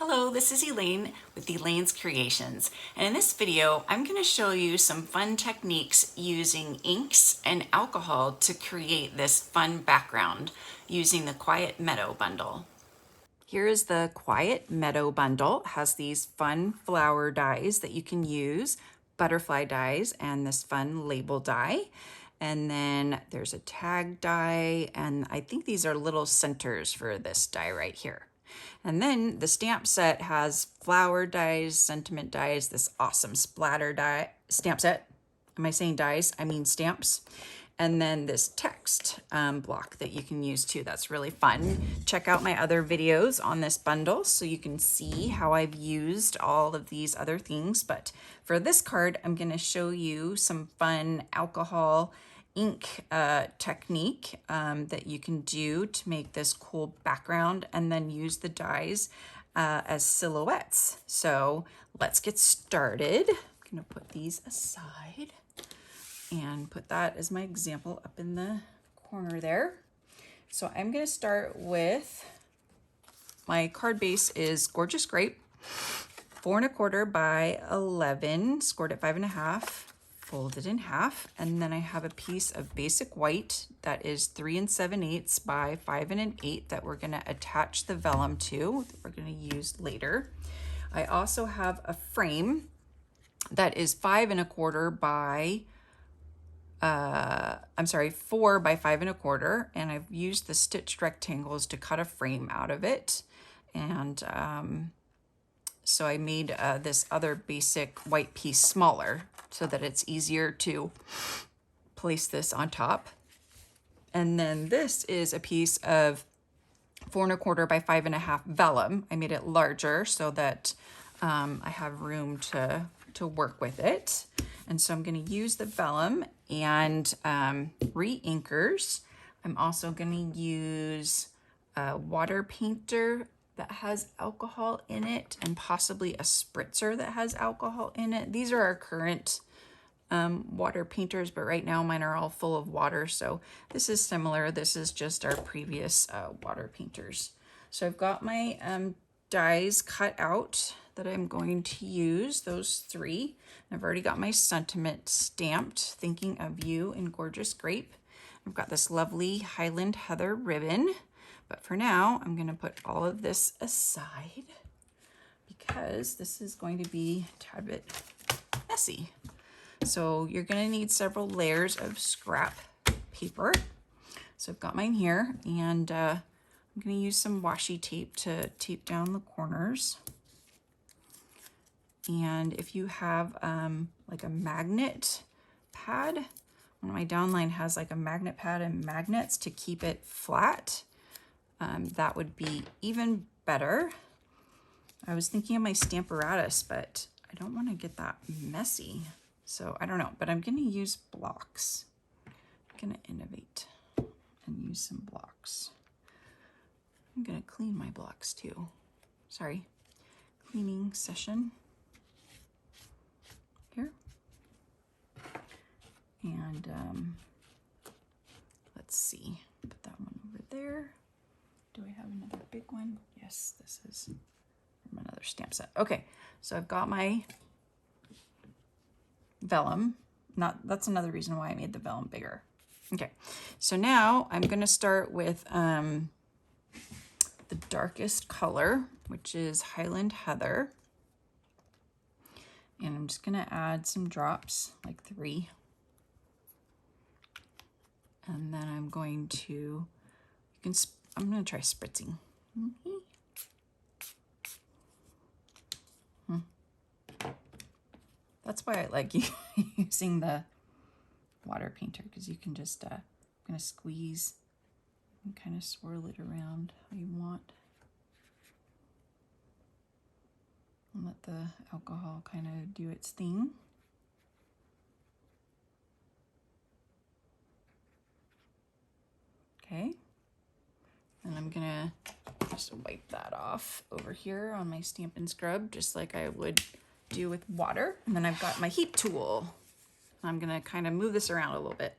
Hello, this is Elaine with Elaine's Creations, and in this video I'm going to show you some fun techniques using inks and alcohol to create this fun background using the Quiet Meadow bundle. Here is the Quiet Meadow bundle. It has these fun flower dies that you can use, butterfly dies, and this fun label die. And then there's a tag die, and I think these are little centers for this die right here. And then the stamp set has flower dies, sentiment dies, this awesome splatter die stamp set. Am I saying dies? I mean stamps. And then this text block that you can use too. That's really fun. Check out my other videos on this bundle so you can see how I've used all of these other things. But for this card, I'm going to show you some fun alcohol ink technique that you can do to make this cool background and then use the dies as silhouettes. So let's get started. I'm going to put these aside and put that as my example up in the corner there. So I'm going to start with, my card base is Gorgeous Grape, 4 1/4 by 11, scored at 5 1/2, folded in half, and then I have a piece of basic white that is 3 7/8 by 5 1/8 that we're going to attach the vellum to, that we're going to use later. I also have a frame that is 5 1/4 by 4 by 5 1/4, and I've used the stitched rectangles to cut a frame out of it. And so I made this other basic white piece smaller so that it's easier to place this on top. And then this is a piece of 4 1/4 by 5 1/2 vellum. I made it larger so that I have room to work with it. And so I'm going to use the vellum and re-inkers. I'm also going to use a water painter that has alcohol in it, and possibly a spritzer that has alcohol in it. These are our current water painters, but right now mine are all full of water, so this is similar. This is just our previous water painters. So I've got my dies cut out that I'm going to use, those 3. I've already got my sentiment stamped, Thinking of You in Gorgeous Grape. I've got this lovely Highland Heather ribbon. But for now, I'm going to put all of this aside because this is going to be a tad bit messy. So you're going to need several layers of scrap paper. So I've got mine here, and I'm going to use some washi tape to tape down the corners. And if you have like a magnet pad, one of my downline has like a magnet pad and magnets to keep it flat. That would be even better. I was thinking of my Stamparatus, but I don't want to get that messy. So I don't know, but I'm going to use blocks. I'm going to innovate and use some blocks. I'm going to clean my blocks too. Sorry, cleaning session here. And let's see, put that one over there. Do I have another big one? Yes, this is from another stamp set. Okay, so I've got my vellum. That's another reason why I made the vellum bigger. Okay, so now I'm going to start with the darkest color, which is Highland Heather. And I'm just going to add some drops, like 3. And then I'm going to, I'm going to try spritzing. That's why I like using the water painter, because you can just, I'm going to squeeze and kind of swirl it around how you want. And let the alcohol kind of do its thing. Okay. And I'm gonna just wipe that off over here on my Stampin' Scrub, just like I would do with water. And then I've got my heat tool. I'm gonna kind of move this around a little bit.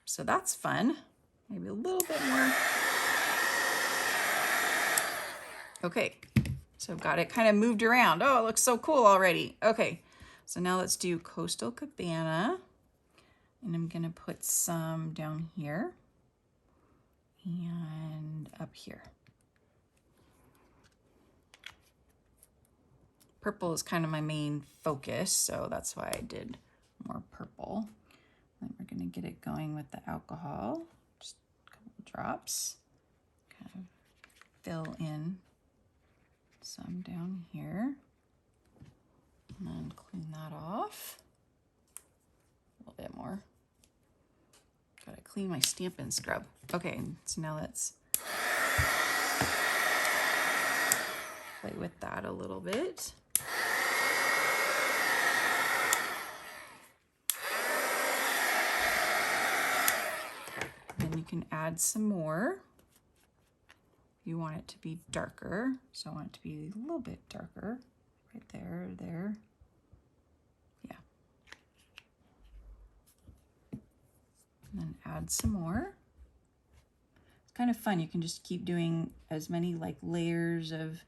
So that's fun. Maybe a little bit more. Okay, so I've got it kind of moved around. Oh, it looks so cool already. Okay, so now let's do Coastal Cabana. And I'm gonna put some down here and up here. Purple is kind of my main focus, so that's why I did more purple. Then we're gonna get it going with the alcohol, just a couple drops. Kind of fill in some down here. And then clean that off. A little bit more. Gotta clean my Stampin' scrub. Okay, so now let's play with that a little bit. Then you can add some more. You want it to be darker, so I want it to be a little bit darker. Right there, there. Yeah. And then add some more. It's kind of fun. You can just keep doing as many like layers of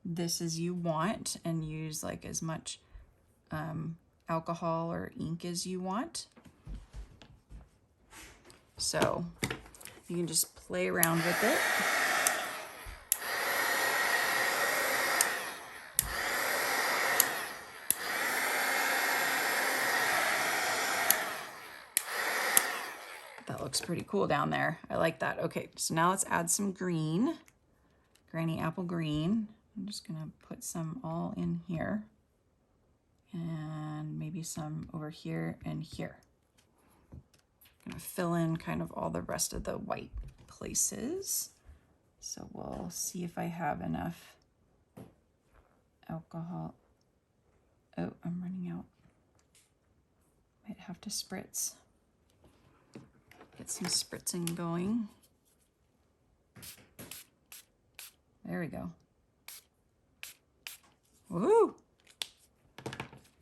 this as you want and use like as much alcohol or ink as you want. So you can just play around with it. That looks pretty cool down there. I like that. Okay, so now let's add some green, Granny Apple green. I'm just gonna put some all in here and maybe some over here and here. I'm gonna fill in kind of all the rest of the white places. So we'll see if I have enough alcohol. Oh, I'm running out. Might have to spritz. Get some spritzing going. There we go. Woo!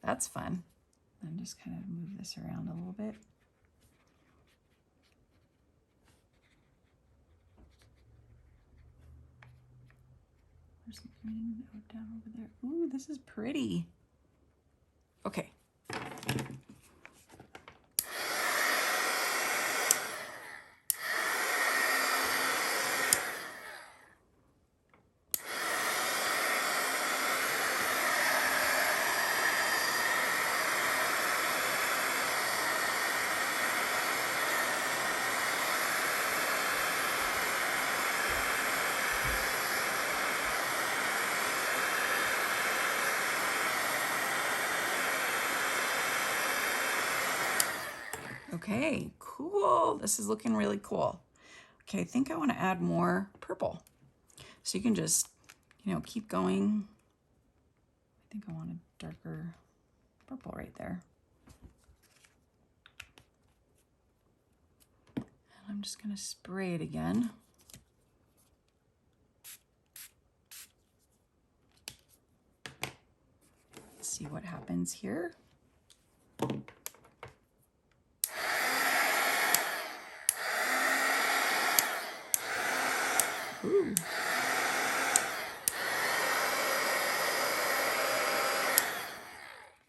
That's fun. And just kind of move this around a little bit. There's some green down over there. Ooh, this is pretty. Okay. Okay, cool. This is looking really cool. Okay, I think I want to add more purple. So you can just, keep going. I think I want a darker purple right there. And I'm just going to spray it again. Let's see what happens here. Ooh.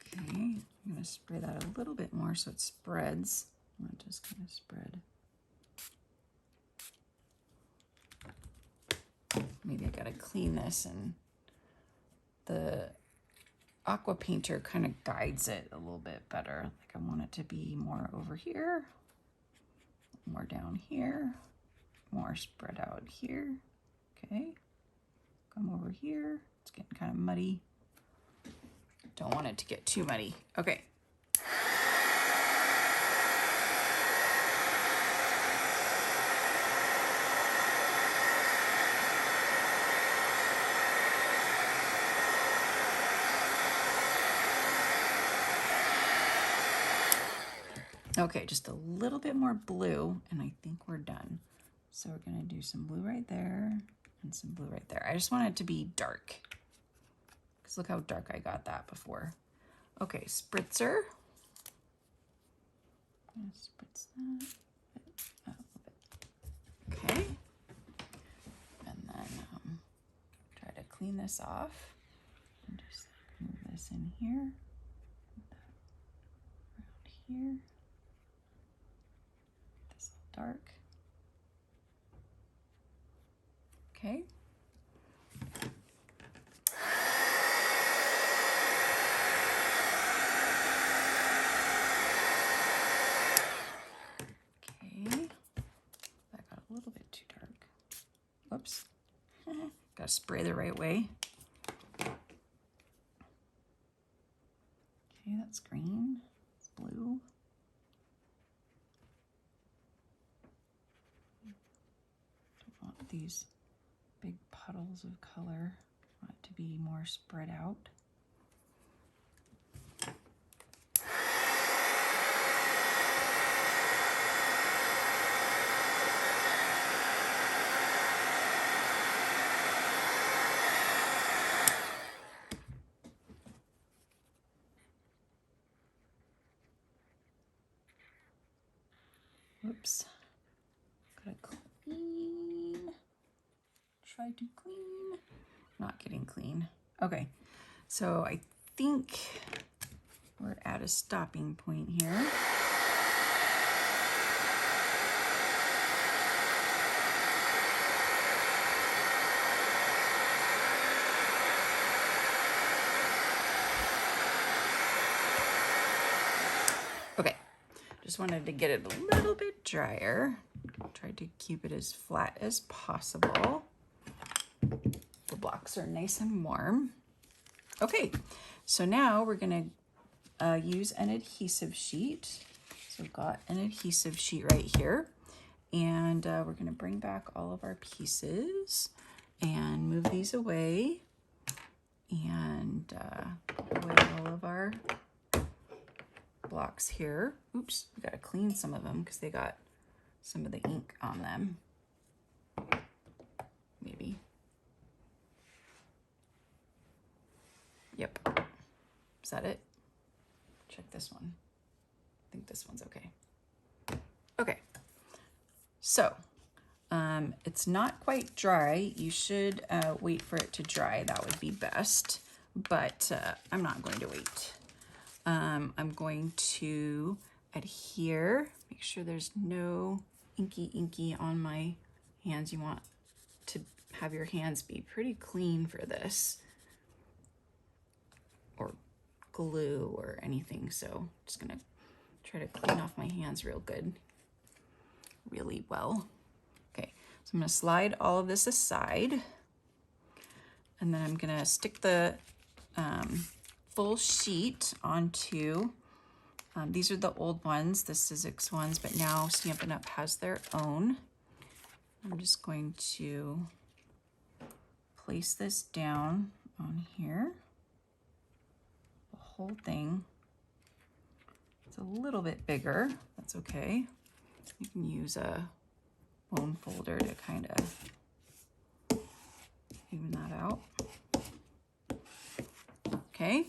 Okay, I'm going to spray that a little bit more so it spreads. Not just kind of spread. Maybe I got to clean this, and the aqua painter kind of guides it a little bit better. Like I want it to be more over here, more down here, more spread out here. Okay, come over here. It's getting kind of muddy. Don't want it to get too muddy. Okay. Okay, just a little bit more blue, and I think we're done. So we're gonna do some blue right there and some blue right there. I just want it to be dark, because look how dark I got that before. Okay, spritzer. I'm gonna spritz that a bit. Okay. And then try to clean this off. And just move this in here. Put that around here. Make this all dark. Okay. That got a little bit too dark. Whoops. Gotta spray the right way. Okay, that's green. It's blue. Don't want these big puddles of color. I want it to be more spread out. Whoops. Gotta clean. Try to clean. Not getting clean. Okay, so I think we're at a stopping point here. Okay, just wanted to get it a little bit drier. Tried to keep it as flat as possible. The blocks are nice and warm. Okay, so now we're gonna use an adhesive sheet. So I've got an adhesive sheet right here, and we're gonna bring back all of our pieces and move these away, and put away all of our blocks here. Oops, we gotta clean some of them because they got some of the ink on them. Maybe. Yep. Is that it? Check this one. I think this one's okay. Okay. So, it's not quite dry. You should wait for it to dry. That would be best, but I'm not going to wait. I'm going to adhere, make sure there's no inky on my hands. You want to have your hands be pretty clean for this, or glue or anything. So I'm just gonna try to clean off my hands really well. Okay, so I'm gonna slide all of this aside, and then I'm gonna stick the full sheet onto, these are the old ones, the Sizzix ones, but now Stampin' Up! Has their own. I'm just going to place this down on here, the whole thing. It's a little bit bigger, that's okay. You can use a bone folder to kind of even that out. Okay,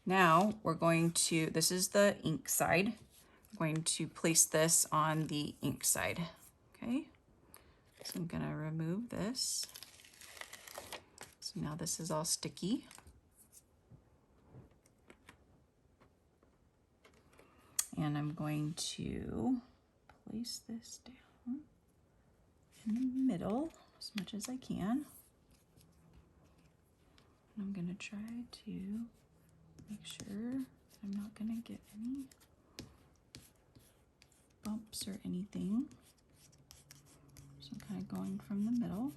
now we're going to, this is the ink side. I'm going to place this on the ink side, okay? So I'm gonna remove this. So now this is all sticky. And I'm going to place this down in the middle as much as I can. And I'm gonna try to make sure I'm not gonna get any bumps or anything. So I'm kind of going from the middle.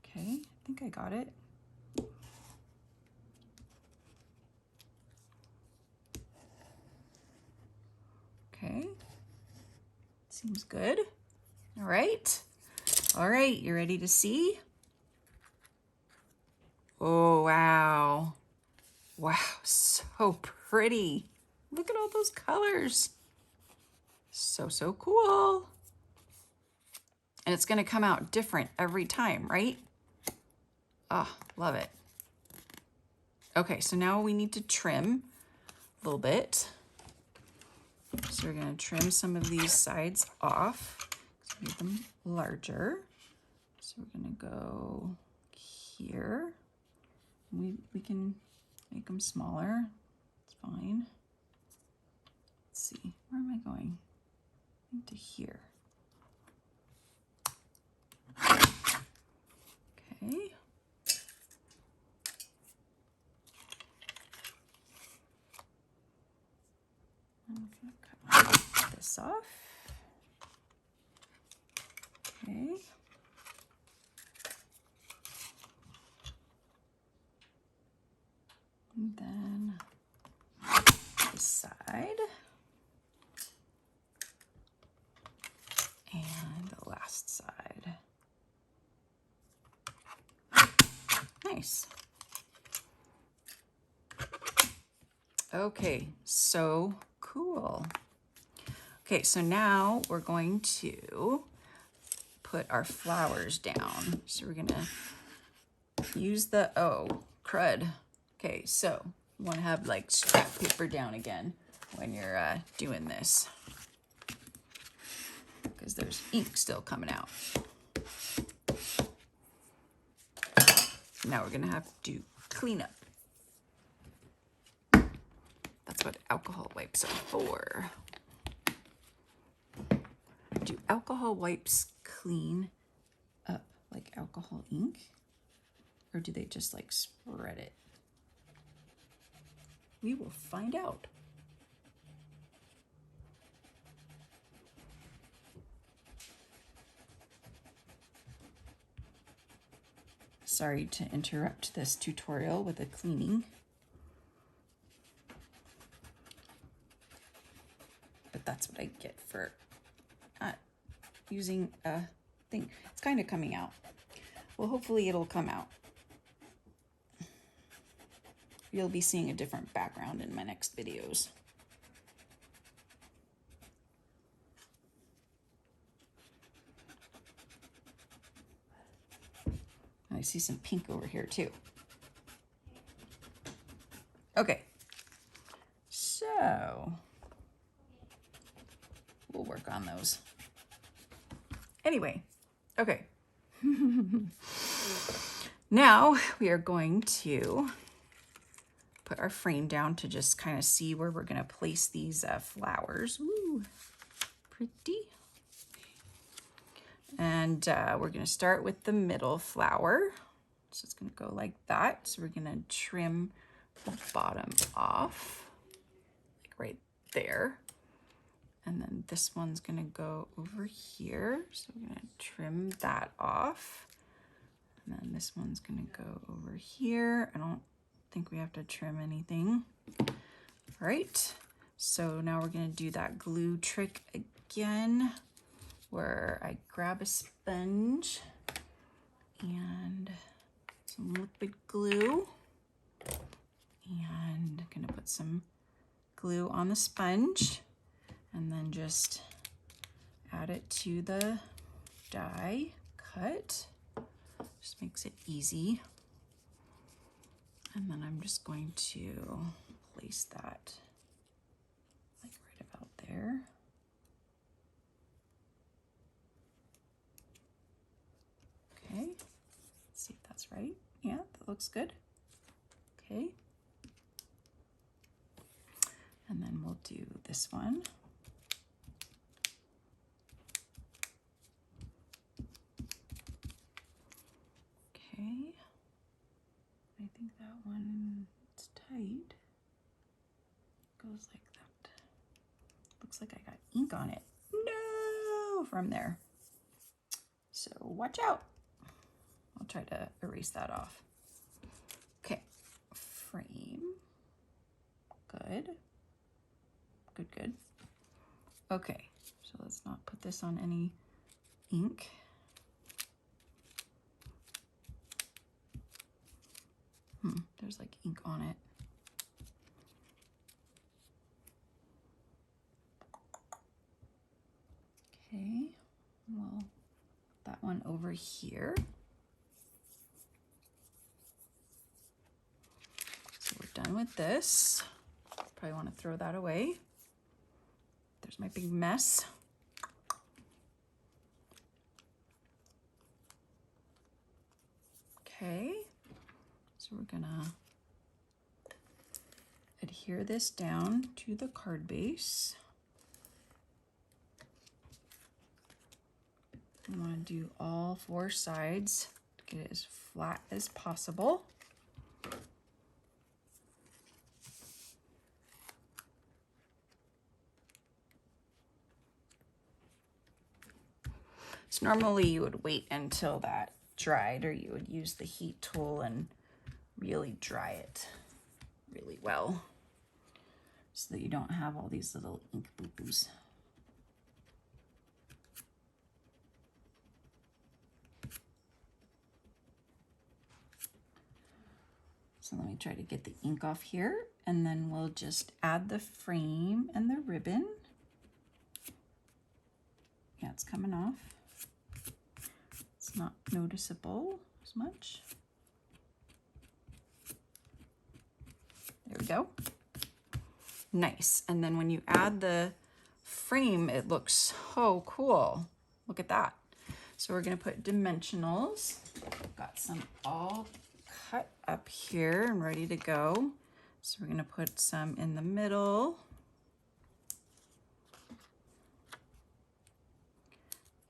Okay, I think I got it. Okay, seems good. All right, you ready to see? Oh, wow. Wow, so pretty. Look at all those colors. So cool. And it's gonna come out different every time, right? Ah, love it. Okay, so now we need to trim a little bit. So we're going to trim some of these sides off to make them larger. So we're going to go here. We can make them smaller. It's fine. Let's see, where am I going? Into here. Okay. I'm gonna cut this off. Okay. And then this side. And the last side. Nice. Okay, so cool. Okay, so now we're going to put our flowers down. So we're gonna use the, oh, crud. Okay, so you wanna have like scrap paper down again when you're doing this, because there's ink still coming out. Now we're gonna have to clean up. That's what alcohol wipes are for. Do alcohol wipes clean up like alcohol ink? Or do they just like spread it? We will find out. Sorry to interrupt this tutorial with a cleaning. But that's what I get for not using a thing. It's kind of coming out. Well, hopefully it'll come out. You'll be seeing a different background in my next videos. I see some pink over here too. Okay, so we'll work on those. Anyway, okay. Now we are going to put our frame down to just kind of see where we're going to place these flowers. Ooh, pretty. And we're going to start with the middle flower. So it's going to go like that. So we're going to trim the bottom off, like right there. And then this one's going to go over here. So we're going to trim that off. And then this one's going to go over here. I don't think we have to trim anything. All right. So now we're going to do that glue trick again, where I grab a sponge and some liquid glue, and I'm gonna put some glue on the sponge and then just add it to the die cut. Just makes it easy. And then I'm just going to place that like right about there. Okay, let's see if that's right. Yeah, that looks good. Okay. And then we'll do this one. Okay. I think that one is tight. Goes like that. Looks like I got ink on it. No, from there. So watch out. I'll try to erase that off. Okay, frame. Good. Good, good. Okay, so let's not put this on any ink. There's like ink on it. Okay, well, that one over here. So we're done with this. Probably want to throw that away. There's my big mess. Okay, so we're gonna adhere this down to the card base. I want to do all 4 sides to get it as flat as possible. So normally you would wait until that dried, or you would use the heat tool and really dry it really well so that you don't have all these little ink boo-boos. So let me try to get the ink off here, and then we'll just add the frame and the ribbon. Yeah, it's coming off. It's not noticeable as much. There we go. Nice. And then when you add the frame, it looks so cool. Look at that. So we're going to put dimensionals. Got some all cut up here and ready to go. So we're going to put some in the middle.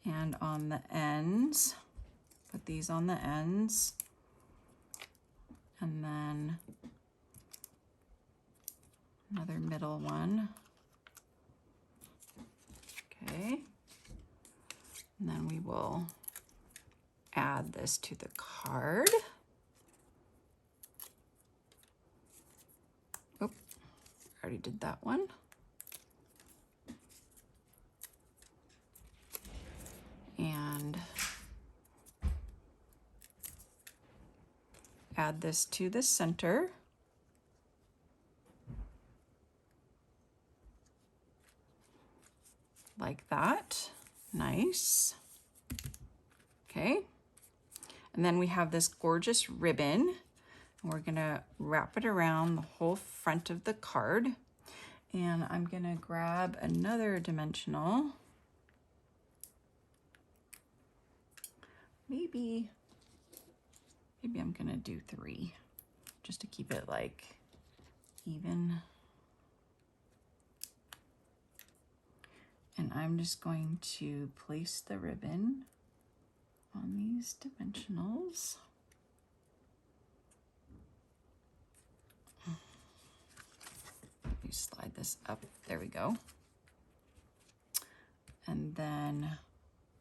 And on the ends. Put these on the ends. And then another middle one. Okay. And then we will add this to the card. Oh, already did that one. And add this to the center. Like that. Nice. Okay. And then we have this gorgeous ribbon. We're gonna wrap it around the whole front of the card. And I'm gonna grab another dimensional. Maybe I'm gonna do 3 just to keep it like even. And I'm just going to place the ribbon on these dimensionals. You slide this up, there we go. And then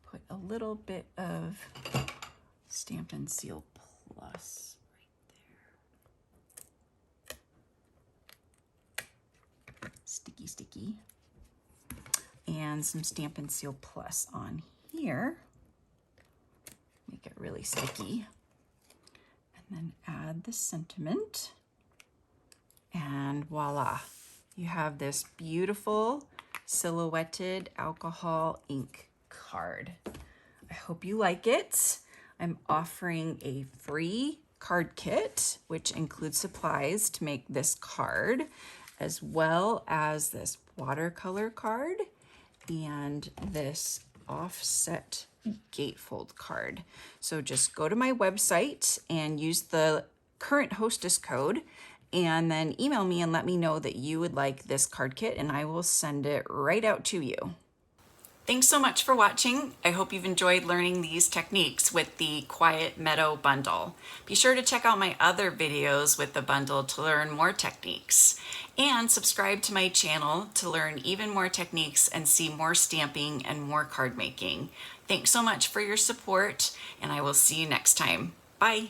put a little bit of Stampin' Seal Plus right there. Sticky, sticky. And some Stampin' Seal Plus on here. Make it really sticky. And then add the sentiment. And voila, you have this beautiful silhouetted alcohol ink card. I hope you like it. I'm offering a free card kit, which includes supplies to make this card, as well as this watercolor card and this offset gatefold card. So just go to my website and use the current hostess code, and then email me and let me know that you would like this card kit, and I will send it right out to you. Thanks so much for watching. I hope you've enjoyed learning these techniques with the Quiet Meadow bundle. Be sure to check out my other videos with the bundle to learn more techniques. And subscribe to my channel to learn even more techniques and see more stamping and more card making. Thanks so much for your support, and I will see you next time. Bye.